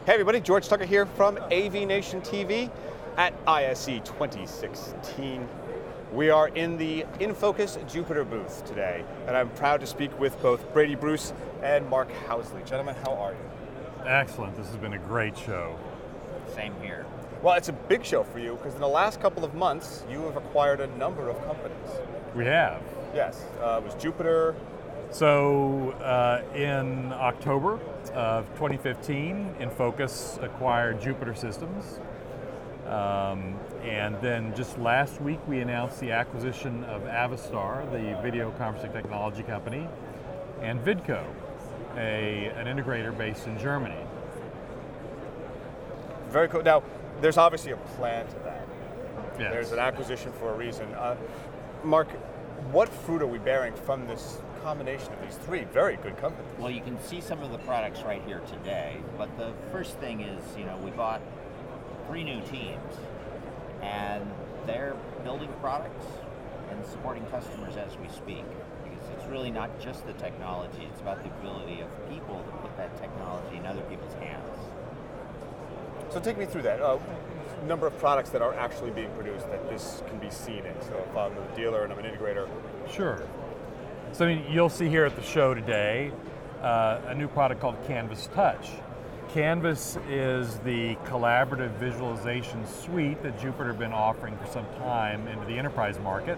Hey everybody, George Tucker here from AVNation TV at ISE 2016. We are in the InFocus Jupiter booth today, and I'm proud to speak with both Brady Bruce and Mark Housley. Gentlemen, how are you? Excellent, this has been a great show. Same here. Well, it's a big show for you because in the last couple of months, you have acquired a number of companies. We have. Yes, it was Jupiter. So in October of 2015, InFocus acquired Jupiter Systems. And then just last week, we announced the acquisition of Avistar, the video conferencing technology company, and Vidco, an integrator based in Germany. Very cool. Now, there's obviously a plan to that. Yes. There's an acquisition for a reason. Mark, what fruit are we bearing from this combination of these three very good companies? Well, you can see some of the products right here today, but the first thing is, we bought 3 new teams, and they're building products and supporting customers as we speak, because it's really not just the technology, it's about the ability of people to put that technology in other people's hands. So take me through that. Number of products that are actually being produced that this can be seen in. So if I'm a dealer and I'm an integrator. Sure. So you'll see here at the show today a new product called Canvas Touch. Canvas is the collaborative visualization suite that Jupiter has been offering for some time into the enterprise market,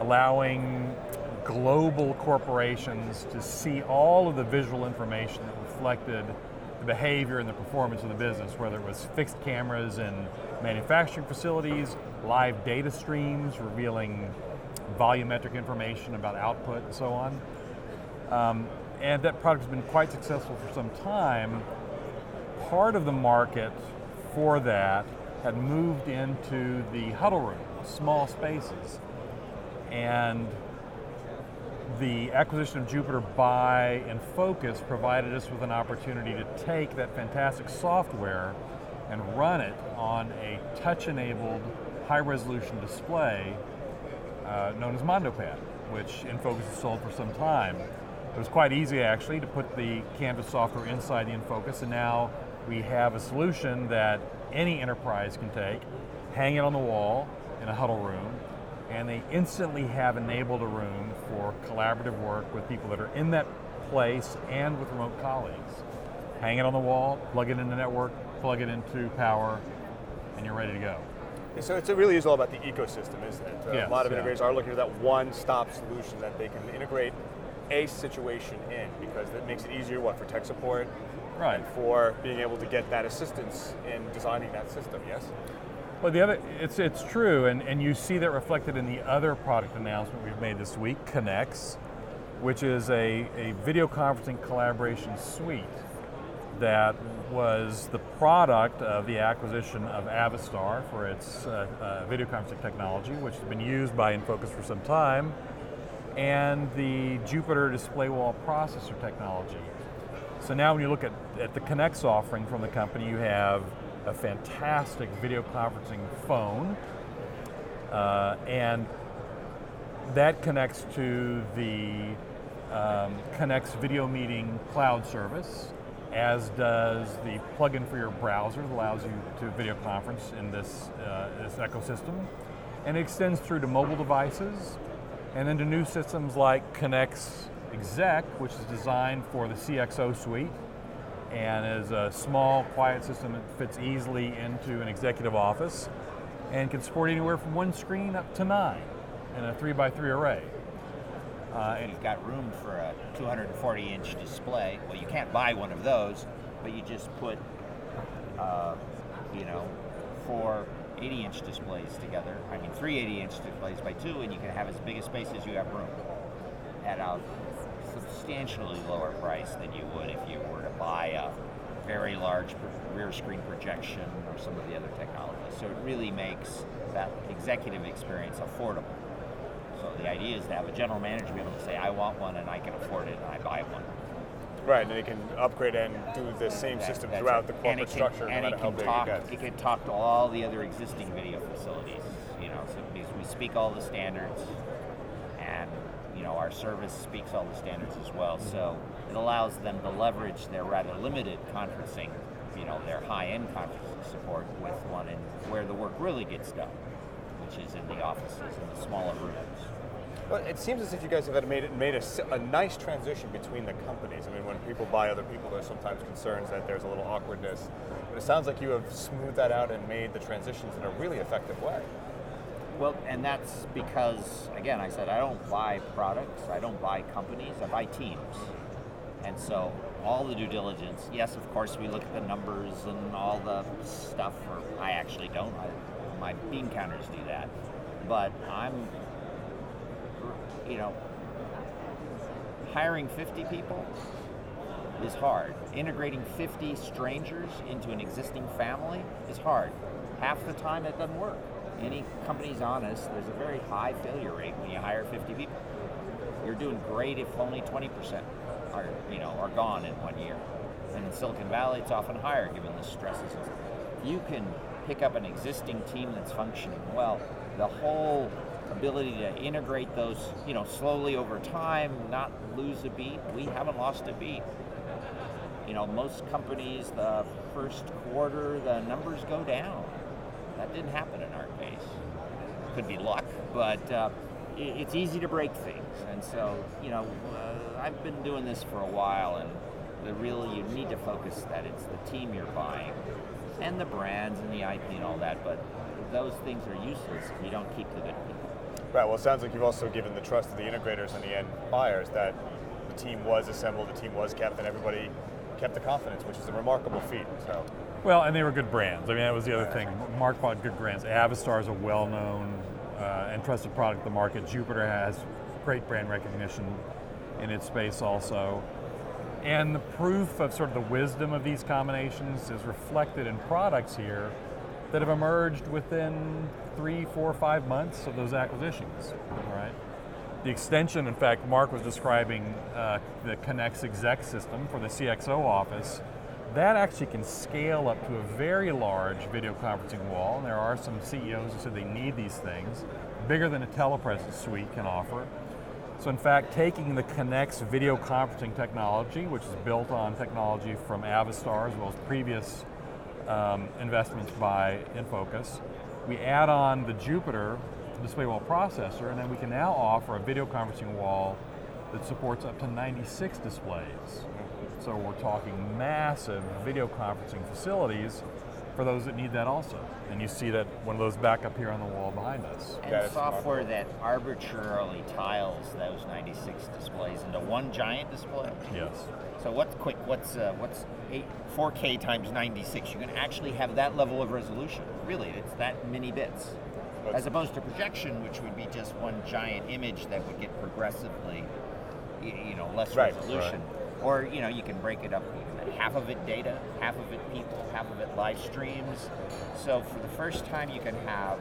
allowing global corporations to see all of the visual information that reflected the behavior and the performance of the business, whether it was fixed cameras in manufacturing facilities, live data streams revealing volumetric information about output and so on. And that product has been quite successful for some time. Part of the market for that had moved into the huddle room, small spaces. And the acquisition of Jupiter by InFocus provided us with an opportunity to take that fantastic software and run it on a touch-enabled, high-resolution display known as MondoPad, which InFocus has sold for some time. It was quite easy, actually, to put the Canvas software inside the InFocus, and now we have a solution that any enterprise can take, hang it on the wall in a huddle room, and they instantly have enabled a room for collaborative work with people that are in that place and with remote colleagues. Hang it on the wall, plug it into the network, plug it into power, and you're ready to go. So it really is all about the ecosystem, isn't it? Yes, a lot of integrators are looking for that one-stop solution that they can integrate a situation in, because that makes it easier, for tech support, right, and for being able to get that assistance in designing that system, yes? Well, it's true, and you see that reflected in the other product announcement we've made this week, Connex, which is a video conferencing collaboration suite that was the product of the acquisition of Avistar for its video conferencing technology, which has been used by InFocus for some time, and the Jupiter display wall processor technology. So now when you look at the Connex offering from the company, you have a fantastic video conferencing phone, and that connects to the Connex video meeting cloud service, as does the plugin for your browser that allows you to video conference in this ecosystem, and it extends through to mobile devices, and then to new systems like Connex Exec, which is designed for the CXO suite, and is a small, quiet system that fits easily into an executive office and can support anywhere from 1 screen up to 9 in a 3x3 array. And you've got room for a 240-inch display. Well, you can't buy one of those, but you just put, 4 80-inch displays together. 3 80-inch displays by 2, and you can have as big a space as you have room at a substantially lower price than you would if you were to buy a very large rear screen projection or some of the other technologies. So it really makes that executive experience affordable. So the idea is to have a general manager be able to say, I want one and I can afford it and I buy one. Right, and they can upgrade and do the same system throughout the corporate structure, no matter how big it gets. It can talk to all the other existing video facilities, so because we speak all the standards, and our service speaks all the standards as well. So it allows them to leverage their rather limited conferencing their high-end conferencing support with one in where the work really gets done, which is in the offices, in the smaller rooms. Well, it seems as if you guys have made a nice transition between the companies. I mean, when people buy other people, there's sometimes concerns that there's a little awkwardness. But it sounds like you have smoothed that out and made the transitions in a really effective way. Well, and that's because, again, I said I don't buy products, I don't buy companies, I buy teams. And so all the due diligence, yes, of course, we look at the numbers and all the stuff, or I actually don't. My bean counters do that. But hiring 50 people is hard. Integrating 50 strangers into an existing family is hard. Half the time it doesn't work. Any company's honest, there's a very high failure rate when you hire 50 people. You're doing great if only 20% are gone in 1 year. And in Silicon Valley, it's often higher given the stresses. You can pick up an existing team that's functioning well. The whole ability to integrate those, slowly over time, not lose a beat. We haven't lost a beat. Most companies, the first quarter, the numbers go down. That didn't happen in our case. Could be luck, but it's easy to break things. And so, I've been doing this for a while, and you need to focus that it's the team you're buying, and the brands and the IP and all that, but those things are useless if you don't keep the good people. Right, well, it sounds like you've also given the trust to the integrators and the end buyers that the team was assembled, the team was kept, and everybody kept the confidence, which is a remarkable feat. So. Well, and they were good brands. I mean, that was the other thing. Mark bought good brands. Avistar is a well-known and trusted product in the market. Jupiter has great brand recognition in its space also. And the proof of sort of the wisdom of these combinations is reflected in products here that have emerged within 3, 4, 5 months of those acquisitions, all right? The extension, in fact, Mark was describing the Connects exec system for the CXO office. That actually can scale up to a very large video conferencing wall. And there are some CEOs who said they need these things, bigger than a telepresence suite can offer. So in fact, taking the Connects video conferencing technology, which is built on technology from Avistar as well as previous investments by InFocus, we add on the Jupiter display wall processor, and then we can now offer a video conferencing wall that supports up to 96 displays. So we're talking massive video conferencing facilities for those that need that also. And you see that one of those back up here on the wall behind us. And software that arbitrarily tiles those 96 displays into one giant display. Yes. So what's 4K times 96? You can actually have that level of resolution. Really, it's that many bits. As opposed to projection, which would be just one giant image that would get progressively, less resolution. Right. Or, you can break it up, half of it data, half of it people, half of it live streams. So for the first time, you can have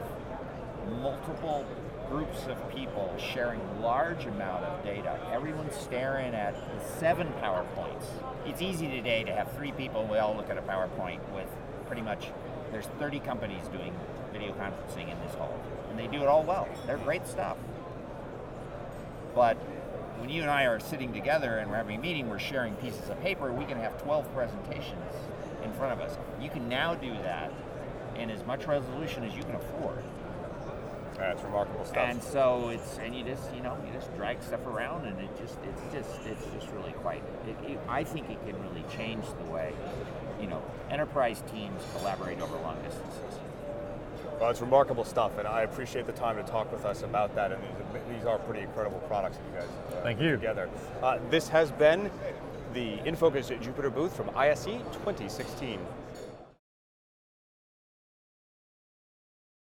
multiple groups of people sharing large amount of data. Everyone's staring at 7 PowerPoints. It's easy today to have 3 people, we all look at a PowerPoint with pretty much, there's 30 companies doing video conferencing in this hall. And they do it all well. They're great stuff. But when you and I are sitting together and we're having a meeting, we're sharing pieces of paper, we can have 12 presentations in front of us. You can now do that in as much resolution as you can afford. That's remarkable stuff. And so you just drag stuff around, and it's just really quite. I think it can really change the way, enterprise teams collaborate over long distances. Well, it's remarkable stuff, and I appreciate the time to talk with us about that. And these are pretty incredible products that you guys Thank you. put together. This has been the InFocus Jupiter booth from ISE 2016.